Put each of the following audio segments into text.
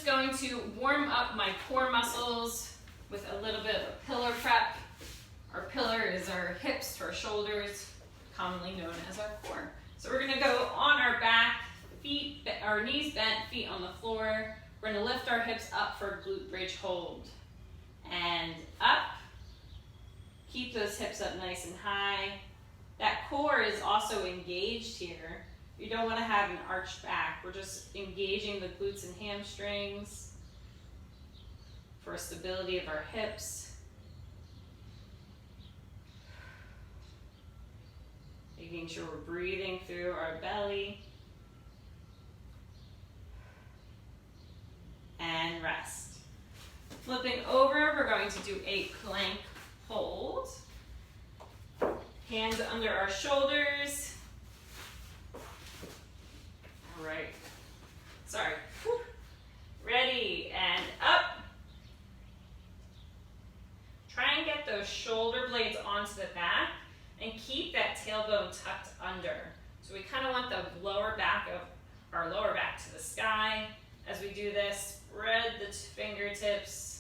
just going to warm up my core muscles with a little bit of a pillar prep. Our pillar is our hips to our shoulders, commonly known as our core. So we're gonna go on our back, feet, our knees bent, feet on the floor. We're gonna lift our hips up for glute bridge hold. And up. Keep those hips up nice and high. That core is also engaged here. You don't want to have an arched back. We're just engaging the glutes and hamstrings for stability of our hips. Making sure we're breathing through our belly. And rest. Flipping over, we're going to do a plank hold. Hands under our shoulders. All right. Sorry. Whew. Ready, and up. Try and get those shoulder blades onto the back and keep that tailbone tucked under. So we kind of want the lower back of our lower back to the sky. As we do this, spread the fingertips.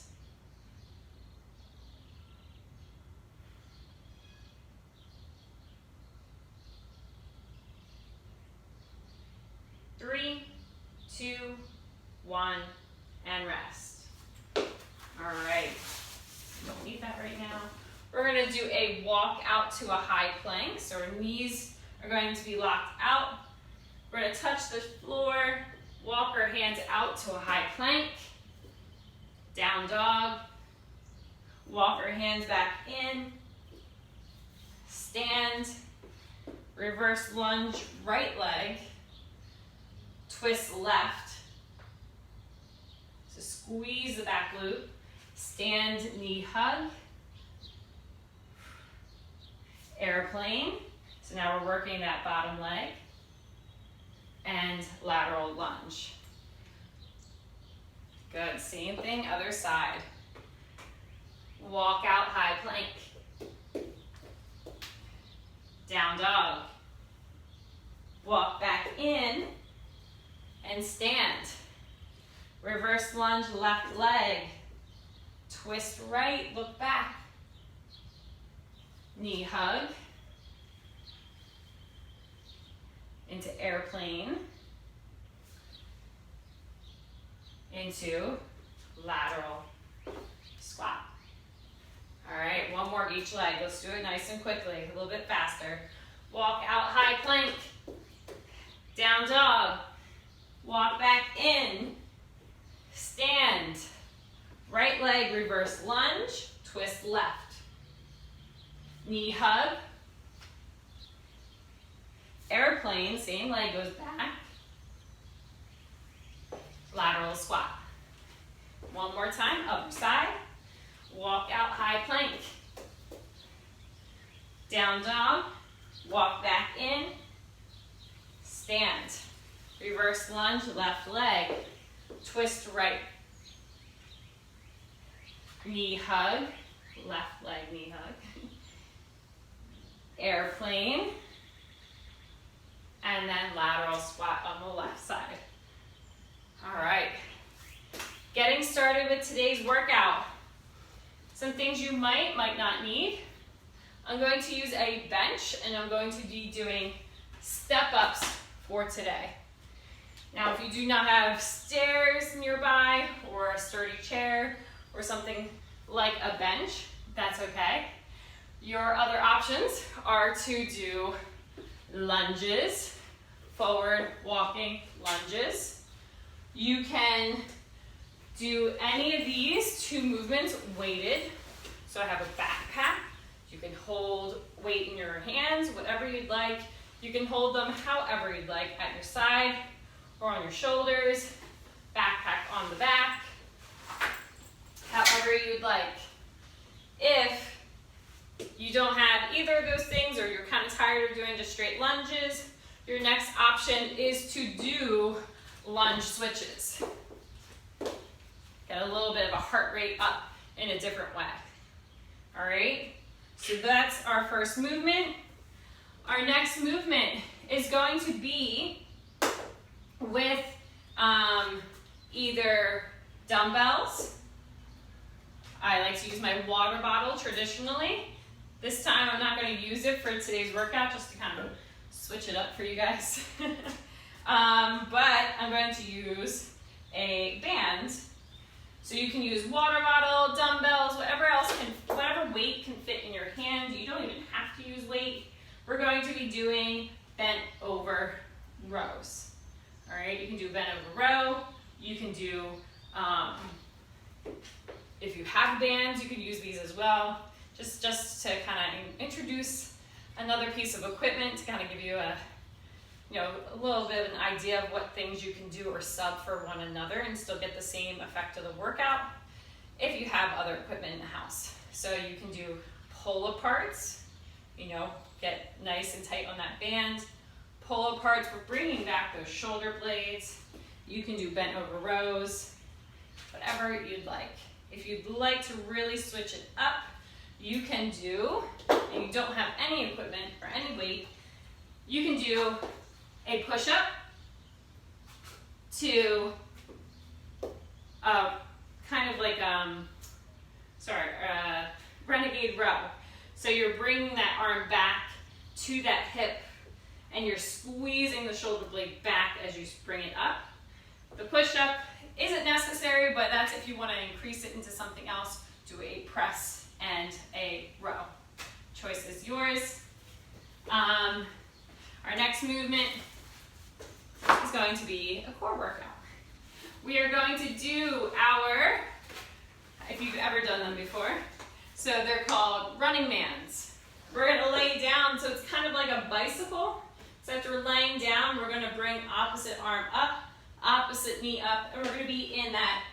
Three, 2, 1, and rest. All right, don't need that right now. We're gonna do a walk out to a high plank. So our knees are going to be locked out. We're gonna touch the floor, walk our hands out to a high plank, down dog, walk our hands back in, stand, reverse lunge, right leg, twist left. So squeeze the back glute, stand, knee hug, airplane. So now we're working that bottom leg, and lateral lunge. Good, same thing, other side. Walk out, high plank. Down dog. Walk back in, and stand. Reverse lunge, left leg. Twist right, look back. Knee hug. Into airplane. Into lateral squat. All right, one more each leg. Let's do it nice and quickly, a little bit faster. Walk out, high plank. Down dog. Walk back in, stand, right leg, reverse lunge, twist left, knee hug, airplane, same leg goes back, lateral squat. One more time, other side, walk out, high plank, down dog, walk back in, stand. Reverse lunge, left leg, twist right. Knee hug, left leg, knee hug. Airplane, and then lateral squat on the left side. All right, getting started with today's workout. Some things you might not need. I'm going to use a bench, and I'm going to be doing step-ups for today. Now, if you do not have stairs nearby or a sturdy chair or something like a bench, that's okay. Your other options are to do lunges, forward walking lunges. You can do any of these two movements weighted. So I have a backpack. You can hold weight in your hands, whatever you'd like. You can hold them however you'd like, at your side or on your shoulders, backpack on the back, however you'd like. If you don't have either of those things, or you're kind of tired of doing just straight lunges, your next option is to do lunge switches. Get a little bit of a heart rate up in a different way. All right, so that's our first movement. Our next movement is going to be with either Dumbbells. I like to use my water bottle traditionally. This time I'm not going to use it for today's workout, just to kind of switch it up for you guys. But I'm going to use a band. So you can use water bottle, dumbbells, whatever weight can fit in your hand. You don't even have to use weight. We're going to be doing bent over rows. All right, you can do bent over row. You can do, if you have bands, you can use these as well. Just to kind of introduce another piece of equipment to kind of give you a little bit of an idea of what things you can do or sub for one another and still get the same effect of the workout if you have other equipment in the house. So you can do pull aparts, get nice and tight on that band. Pull aparts, we're bringing back those shoulder blades. You can do bent over rows, whatever you'd like. If you'd like to really switch it up, you can do, and you don't have any equipment or any weight, you can do a push-up to kind of like, renegade row. So you're bringing that arm back to that hip and you're squeezing the shoulder blade back as you bring it up. The push-up isn't necessary, but that's if you want to increase it into something else. Do a press and a row. Choice is yours. Our next movement is going to be a core workout. We are going to do our, if you've ever done them before, so they're called running mans. We're going to lay down, so it's kind of like a bicycle. So after we're laying down, we're going to bring opposite arm up, opposite knee up, and we're going to be in that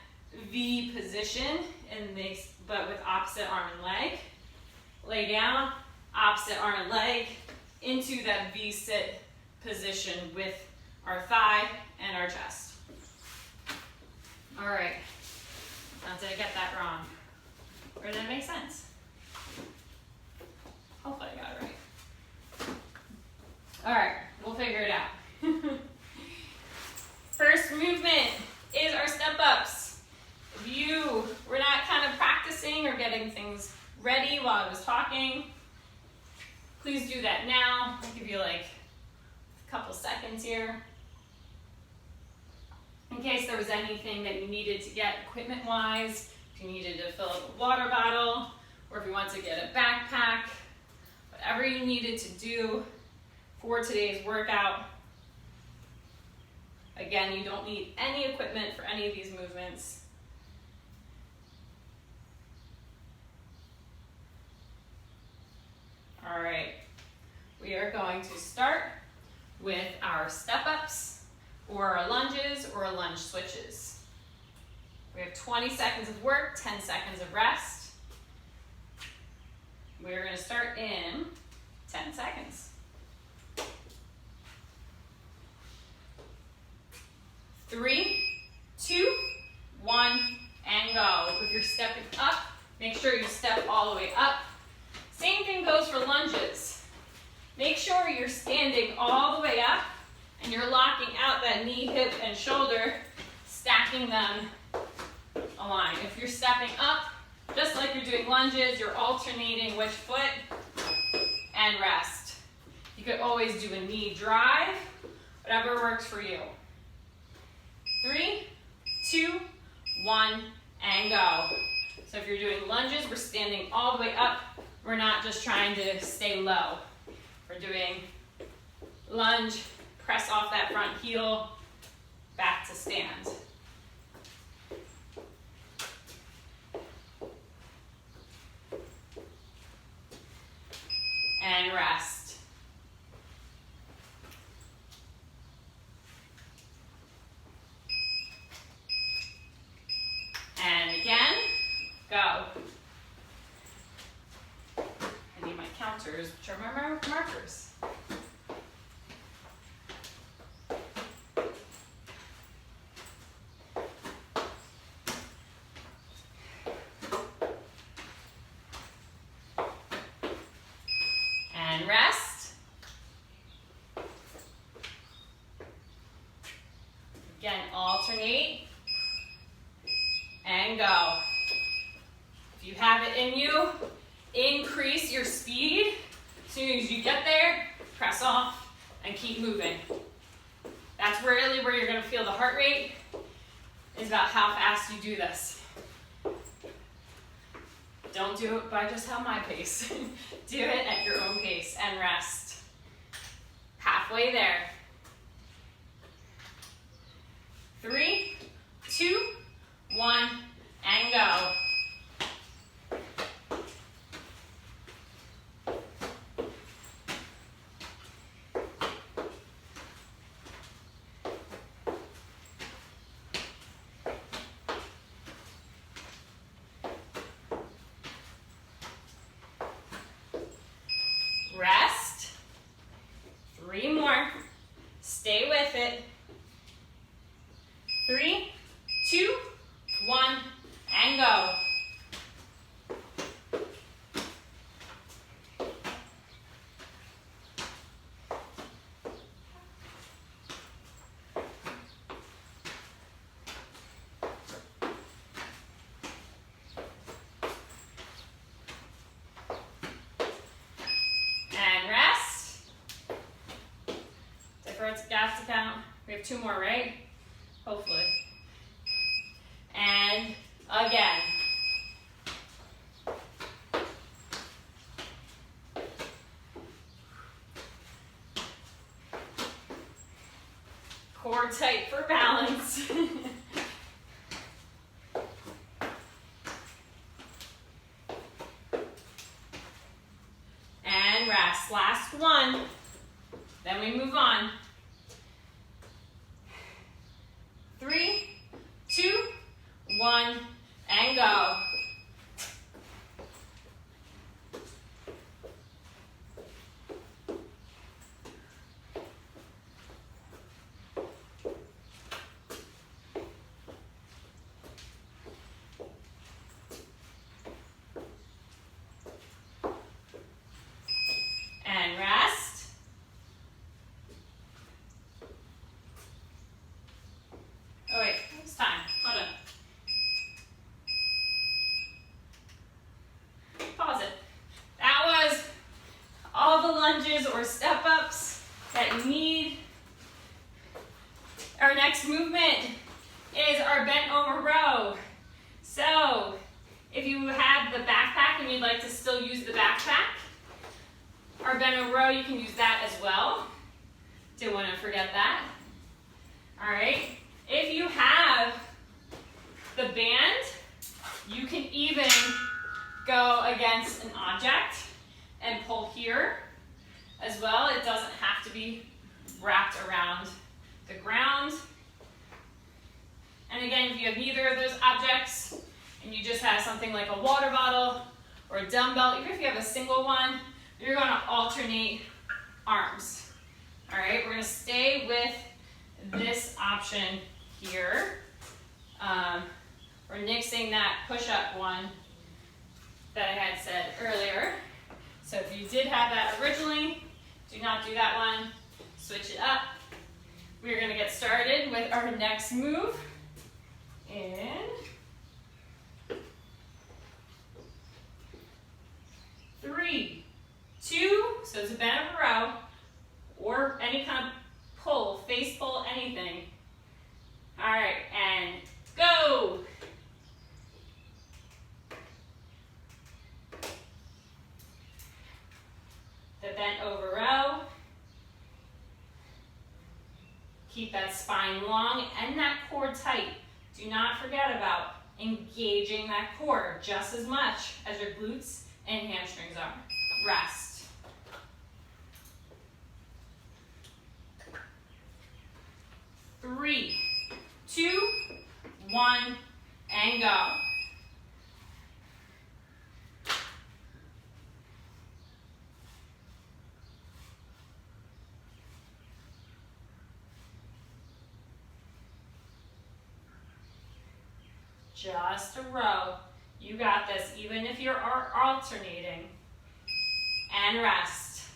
V position, but with opposite arm and leg. Lay down, opposite arm and leg, into that V sit position with our thigh and our chest. All right, now did I get that wrong? Or did that make sense? Hopefully I got it right. All right, we'll figure it out. First movement is our step ups. If you were not kind of practicing or getting things ready while I was talking, please do that now. I'll give you like a couple seconds here. In case there was anything that you needed to get equipment-wise, if you needed to fill up a water bottle, or if you want to get a backpack, whatever you needed to do for today's workout. Again, you don't need any equipment for any of these movements. All right, we are going to start with our step-ups, or our lunges, or our lunge switches. We have 20 seconds of work, 10 seconds of rest. We're going to start in 10 seconds. 3, 2, 1, and go. If you're stepping up, make sure you step all the way up. Same thing goes for lunges. Make sure you're standing all the way up and you're locking out that knee, hip, and shoulder, stacking them aligned. If you're stepping up, just like you're doing lunges, you're alternating which foot and rest. You could always do a knee drive, whatever works for you. 3, 2, 1, and go. So if you're doing lunges, we're standing all the way up. We're not just trying to stay low. We're doing lunge, press off that front heel, back to stand. And rest. And again, go. I need my counters, which are my markers. And rest. Again, alternate. and go. If you have it in you, increase your speed. As soon as you get there, press off and keep moving. That's really where you're gonna feel the heart rate, is about how fast you do this. Don't do it by just my pace. Do it at your own pace and rest. Halfway there. 3, 2, 1, and go. Rest. 3 more. Stay with it. 3, 2, 1, and go. And rest. Different gas to count. We have 2 more, right? Hopefully. And again. Core tight for balance. And rest. Last one. Then we move on. 3, 2, 1, and go. And rest. Oh wait, it's time. Hold on. Pause it. That was all the lunges or step ups that you need. Our next movement is our bent over row. So if you have the backpack and you'd like to still use the backpack, our bent over row, you can use that as well. Didn't want to forget that. All right. If you have the band, you can even go against an object and pull here as well. It doesn't have to be wrapped around the ground. And again, if you have neither of those objects and you just have something like a water bottle or a dumbbell, even if you have a single one, you're going to alternate arms. All right, we're going to stay with this option here. We're nixing that push-up one that I had said earlier. So if you did have that originally, do not do that one. Switch it up. We're going to get started with our next move in 3, 2, so it's a bent over row, or any kind of pull, face pull, anything. All right, and go. The bent over row. Keep that spine long and that core tight. Do not forget about engaging that core just as much as your glutes and hamstrings are. Rest. Three, 2, 1, and go. Just a row. You got this, even if you're alternating. And rest.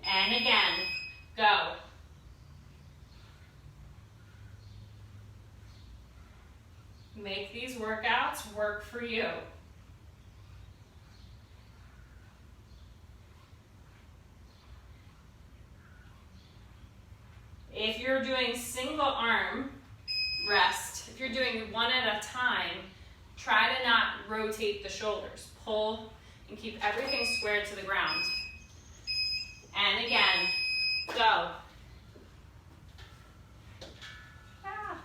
And again. Go. Make these workouts work for you. If you're doing single arm rest, if you're doing one at a time, try to not rotate the shoulders. Pull and keep everything squared to the ground. And again, go. Ah.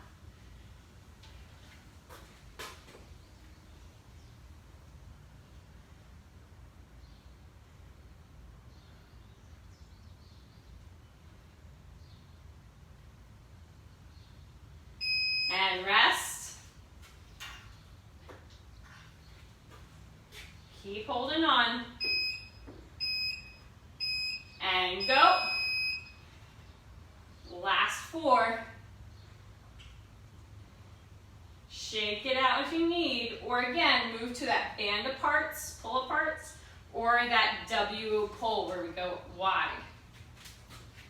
And rest. Keep holding on. And go. Last 4. Shake it out if you need, or again, move to that band aparts, pull aparts, or that W pull where we go wide.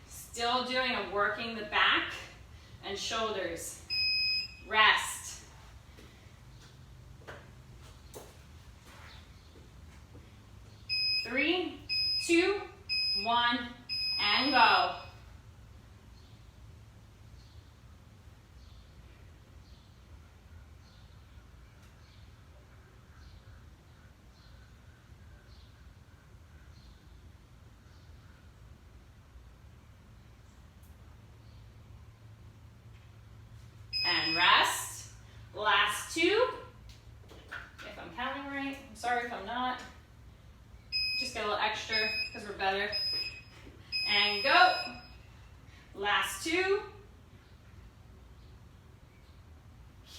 Still doing a working the back and shoulders. Rest. Three, 2, 1, and go. And rest. Last 2. If I'm counting right. I'm sorry if I'm not. Just get a little extra because we're better. And go. Last 2.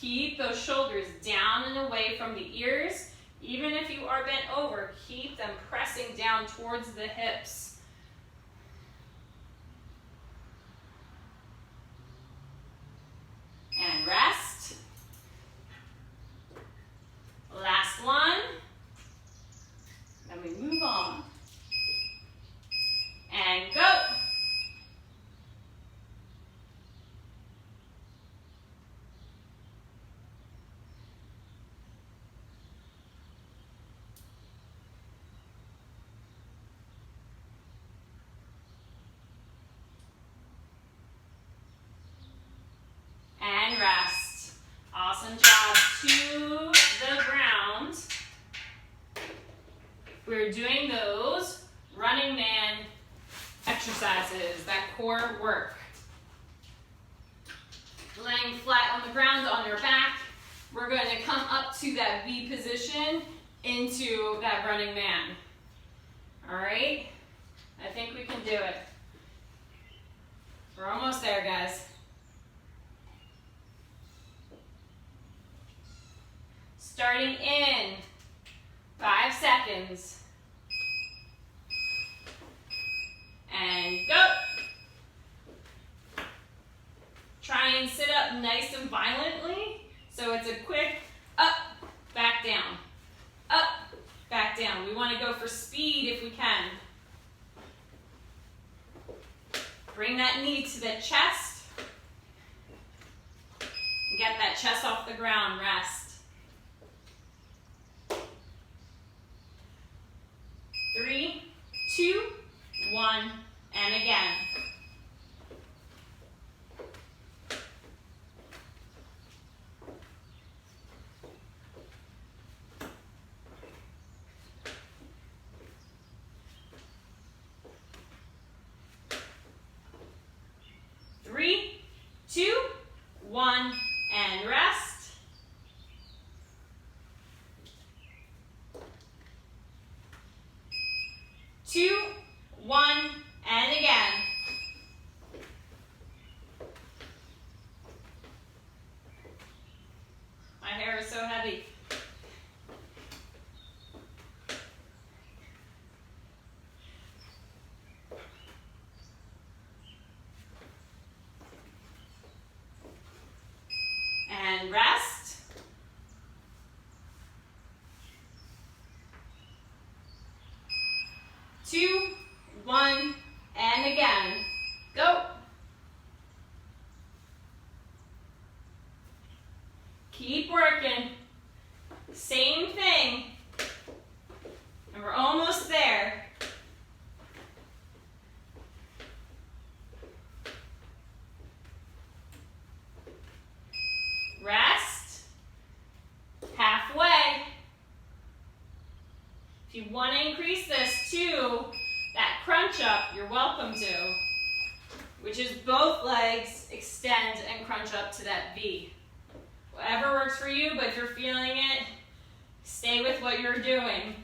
Keep those shoulders down and away from the ears. Even if you are bent over, keep them pressing down towards the hips. And rest. Last one. Then we move on. And go. And rest. Awesome job. To the ground. We're doing those running man exercises, that core work. Laying flat on the ground on your back. We're going to come up to that V position into that running man. All right? I think we can do it. We're almost there, guys. Starting in 5 seconds. And go. Try and sit up nice and violently. So it's a quick up, back down. Up, back down. We want to go for speed if we can. Bring that knee to the chest. And get that chest off the ground. Rest. 3, 2, 1, and again. Three, 2, 1, and rest. 2, 1, and again. you want to increase this to that crunch up, you're welcome to, which is both legs extend and crunch up to that V. Whatever works for you, but if you're feeling it, stay with what you're doing.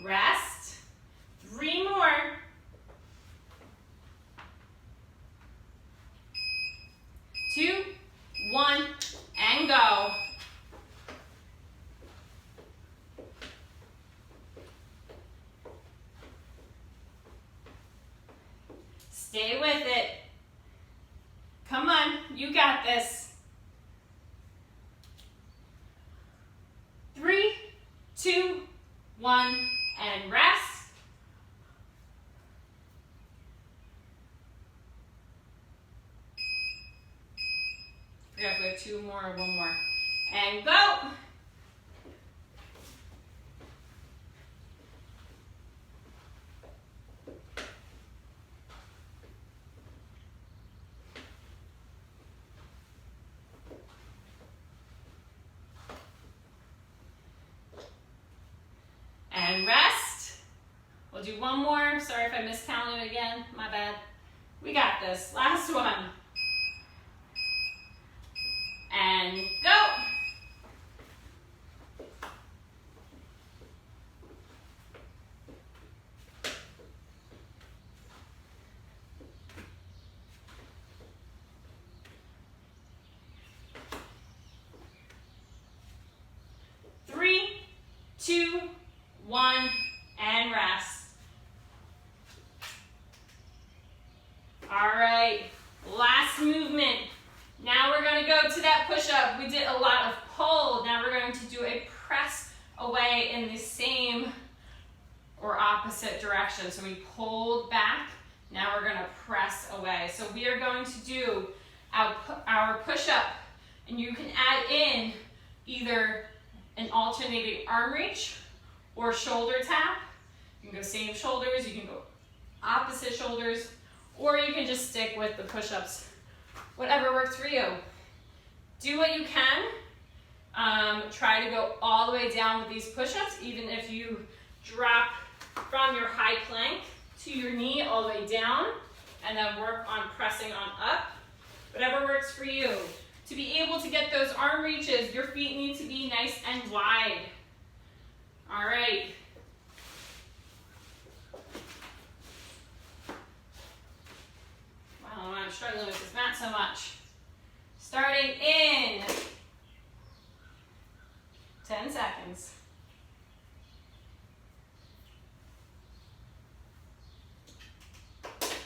Rest. 3 more. 2, 1, and go. Stay with it. Come on, you got this. 3, 2, 1, and rest. I forgot if we have 2 more or 1 more. And go. And rest. We'll do 1 more. Sorry if I miscounted again. My bad. We got this. Last one. And go. Three, 2, 1, and rest. All right, last movement. Now we're going to go to that push-up. We did a lot of pull. Now we're going to do a press away in the same or opposite direction. So we pulled back. Now we're going to press away. So we are going to do our push-up, and you can add in either an alternating arm reach or shoulder tap. You can go same shoulders, you can go opposite shoulders, or you can just stick with the push-ups. Whatever works for you. Do what you can. Try to go all the way down with these push-ups, even if you drop from your high plank to your knee all the way down, and then work on pressing on up. Whatever works for you. To be able to get those arm reaches, your feet need to be nice and wide. All right. Wow, I'm struggling with this mat so much. Starting in 10 seconds.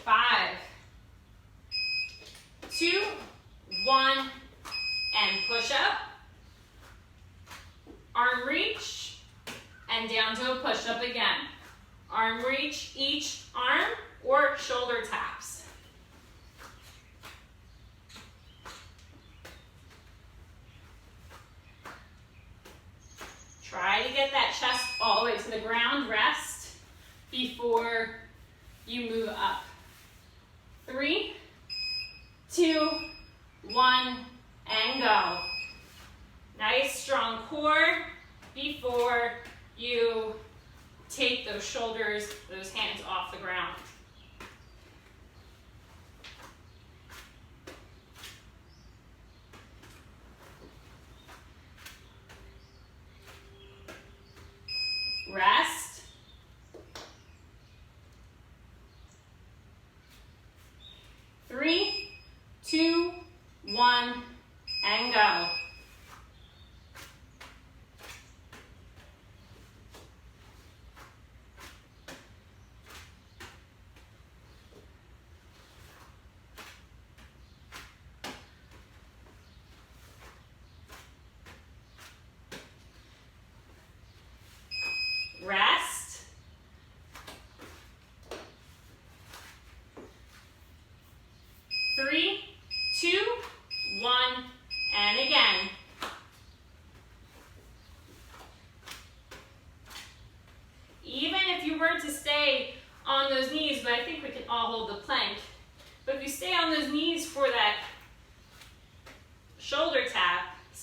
5, 2, 1, and push up. Arm reach, and down to a push up again. Arm reach each arm or shoulder taps. Try to get that chest all the way to the ground. Rest before you move up. 3, 2, 1, and go. Nice strong core before you take those shoulders, those hands off the ground. Rest. 3, 2, 1, and go.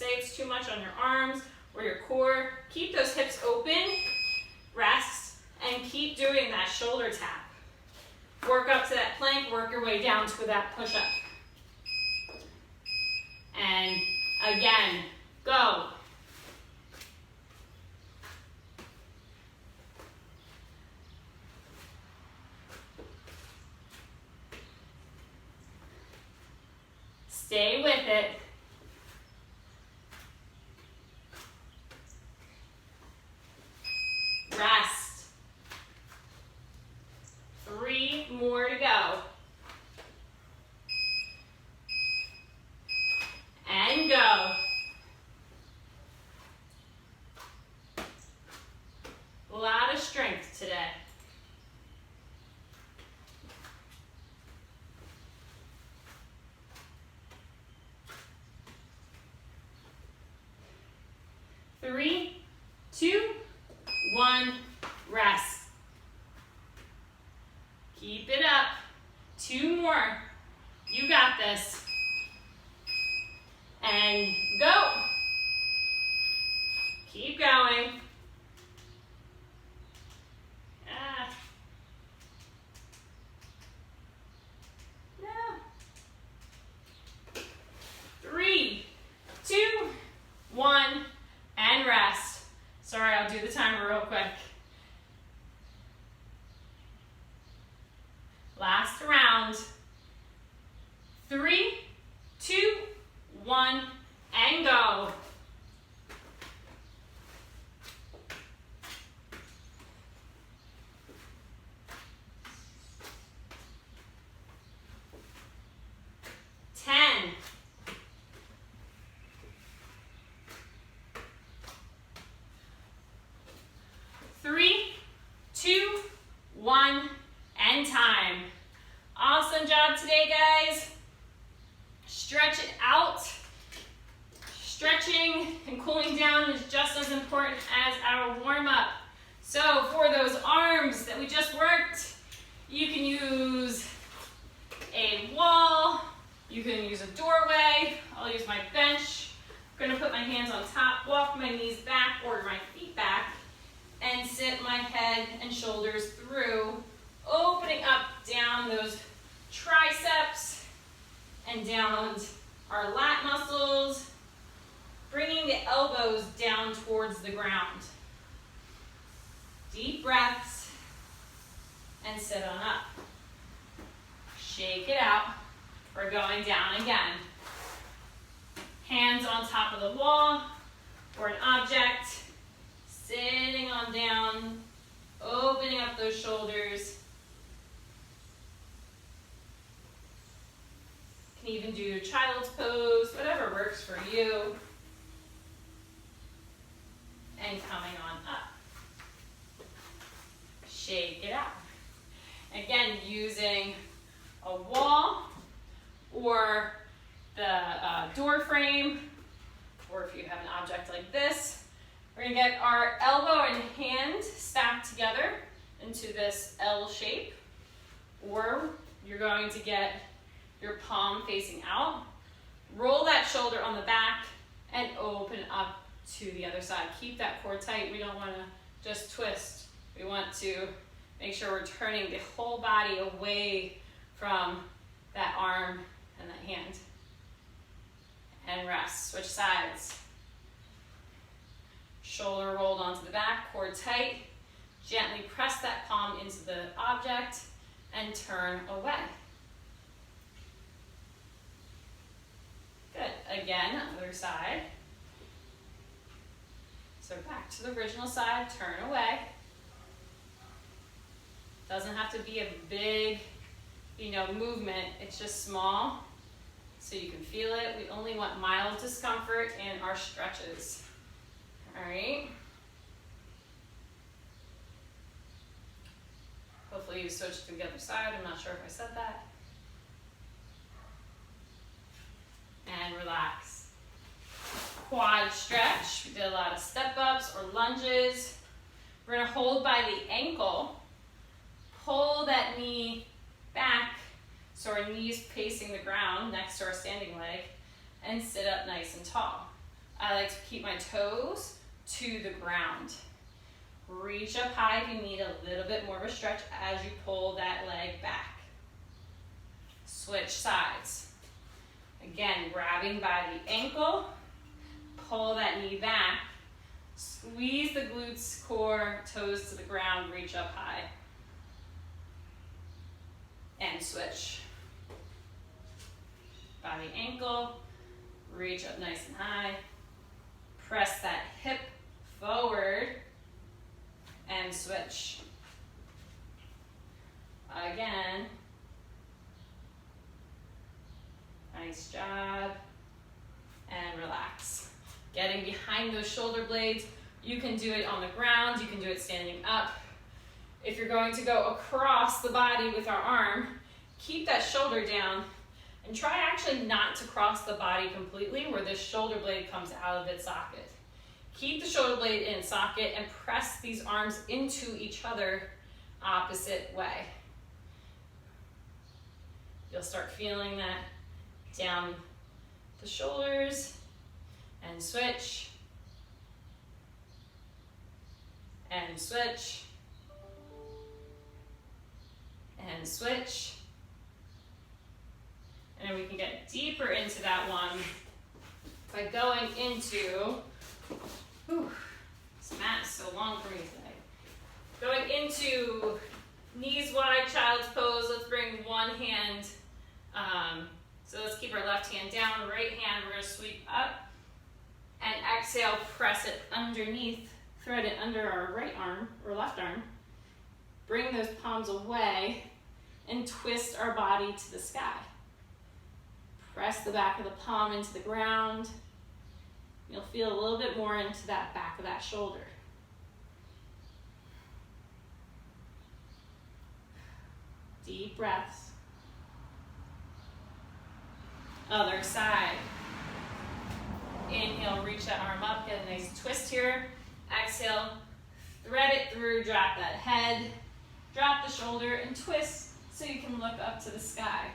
say it's too much on your arms or your core, keep those hips open, rest, and keep doing that shoulder tap. Work up to that plank, work your way down to that push-up. And again, go. Stay with it. Rest. 3 more to go. And go. A lot of strength today. Three, 2, 1, rest. Keep it up. 2 more. You got this. And go. Keep going. No. 3, 2, 1, and rest. Sorry, I'll do the timer real quick. Last round. 3, 2, 1, and go. Awesome job today, guys. Stretch it out. Stretching and cooling down is just as important as our warm-up. So for those arms that we just worked, you can use a wall, you can use a doorway. I'll use my bench. I'm gonna put my hands on top, walk my knees back or my feet back, and sit my head and shoulders through, opening up down those triceps and down our lat muscles, bringing the elbows down towards the ground. Deep breaths and sit on up. Shake it out. We're going down again. Hands on top of the wall or an object, sitting on down, opening up those shoulders. You can even do child's pose, whatever works for you. And coming on up. Shake it out. Again, using a wall or the door frame, or if you have an object like this. We're gonna get our elbow and hand stacked together into this L shape, or you're going to get your palm facing out. Roll that shoulder on the back and open up to the other side. Keep that core tight. We don't want to just twist. We want to make sure we're turning the whole body away from that arm and that hand. And rest. Switch sides. Shoulder rolled onto the back, core tight. Gently press that palm into the object and turn away. Good. Again, other side. So back to the original side, turn away. Doesn't have to be a big, movement. It's just small, so you can feel it. We only want mild discomfort in our stretches. All right. Hopefully you switched to the other side. I'm not sure if I said that. And relax. Quad stretch. We did a lot of step ups or lunges. We're gonna hold by the ankle. Pull that knee back so our knees facing the ground next to our standing leg, and sit up nice and tall. I like to keep my toes to the ground. Reach up high if you need a little bit more of a stretch as you pull that leg back. Switch sides. Again, grabbing by the ankle, pull that knee back, squeeze the glutes, core, toes to the ground, reach up high. And switch. By the ankle, reach up nice and high. Press that hip forward and switch. Again. Nice job. And relax. Getting behind those shoulder blades. You can do it on the ground. You can do it standing up. If you're going to go across the body with our arm, keep that shoulder down and try actually not to cross the body completely where this shoulder blade comes out of its socket. Keep the shoulder blade in socket and press these arms into each other opposite way. You'll start feeling that down the shoulders and switch and switch and switch. And then we can get deeper into that one by going into, this mat is so long for me today. Going into knees wide, child's pose. Let's bring one hand, so let's keep our left hand down, right hand, we're gonna sweep up, and exhale, press it underneath, thread it under our right arm, or left arm. Bring those palms away, and twist our body to the sky. Press the back of the palm into the ground. You'll feel a little bit more into that back of that shoulder. Deep breaths. Other side. Inhale, reach that arm up, get a nice twist here. Exhale, thread it through, drop that head, drop the shoulder, and twist so you can look up to the sky.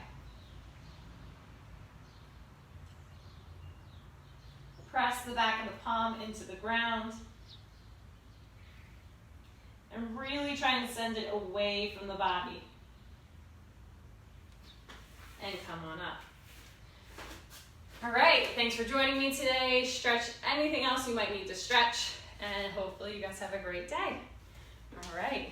Press the back of the palm into the ground. And really try and send it away from the body. And come on up. All right, thanks for joining me today. Stretch anything else you might need to stretch, and hopefully you guys have a great day. All right,